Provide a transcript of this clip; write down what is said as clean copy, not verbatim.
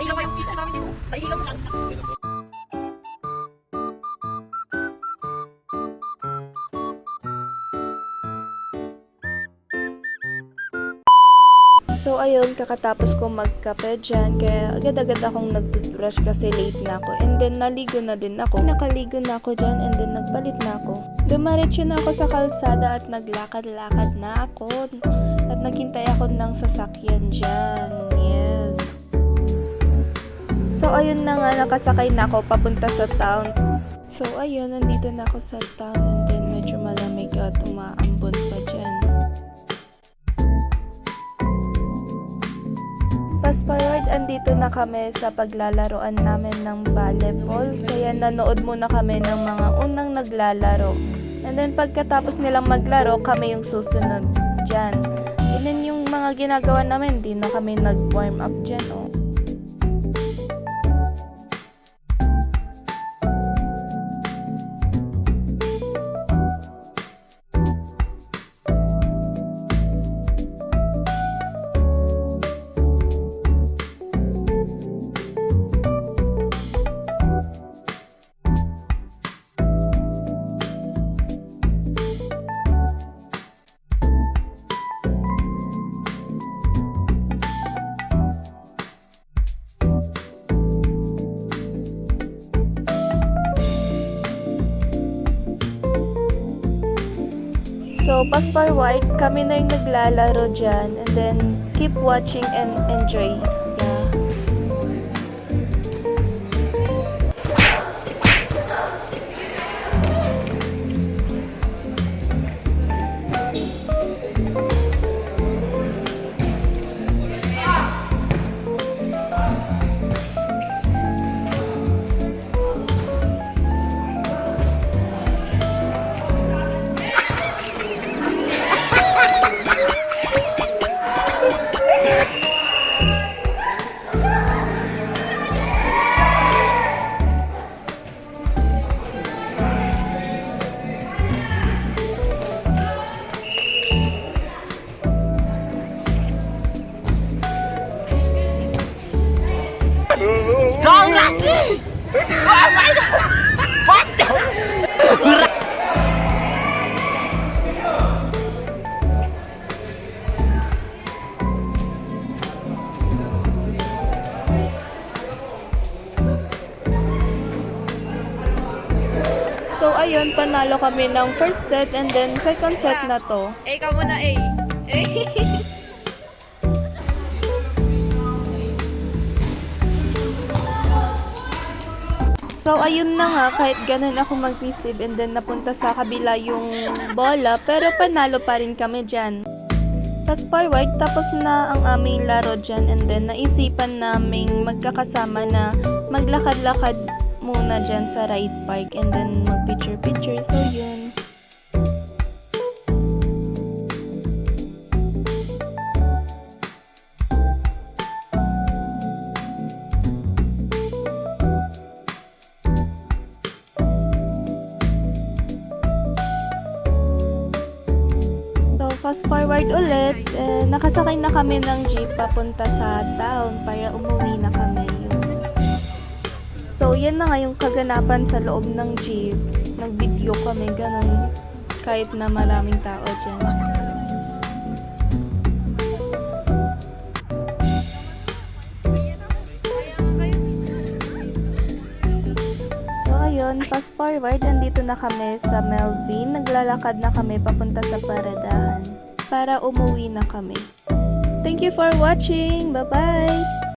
Naiilaw kayong kita namin dito. Naiilaw mo siya. So ayun, kakatapos ko magkape dyan, kaya agad-agad akong nag-toothbrush kasi late na ako. And then naligo na din ako. Nakaligo na ako dyan and then nagpalit na ako. Dumaretso na ako sa kalsada at naglakad-lakad na ako. At naghintay ako ng sasakyan dyan. Yes. So ayun na nga, nakasakay na ako papunta sa town. So ayun, nandito na ako sa town and then medyo malamig at umaambon pa dyan. Fast forward, andito na kami sa paglalaroan namin ng volleyball. Kaya nanood muna kami ng mga unang naglalaro. And then pagkatapos nilang maglaro, kami yung susunod dyan. And then yung mga ginagawa namin, di na kami nag-warm up dyan. Oh. So, fast forward, kami na yung naglalaro dyan. And then, keep watching and enjoy. Yeah. So ayun, panalo kami ng first set and then second set na to. Ikaw muna, A. So ayun na nga, kahit ganun ako mag-receive and then napunta sa kabila yung bola, pero panalo pa rin kami dyan. Fast forward, tapos na ang aming laro dyan and then naisipan naming magkakasama na maglakad-lakad muna dyan sa ride park and then mag-picture-picture. So yun. So fast forward ulit, nakasakay na kami ng jeep papunta sa town para umuwi na kami. So, yan na nga yung kaganapan sa loob ng jeep. Nag-video kami, ganun. Kahit na maraming tao dyan. So, ayun. Fast forward, andito na kami sa Melvin. Naglalakad na kami papunta sa paradahan. Para umuwi na kami. Thank you for watching! Bye-bye!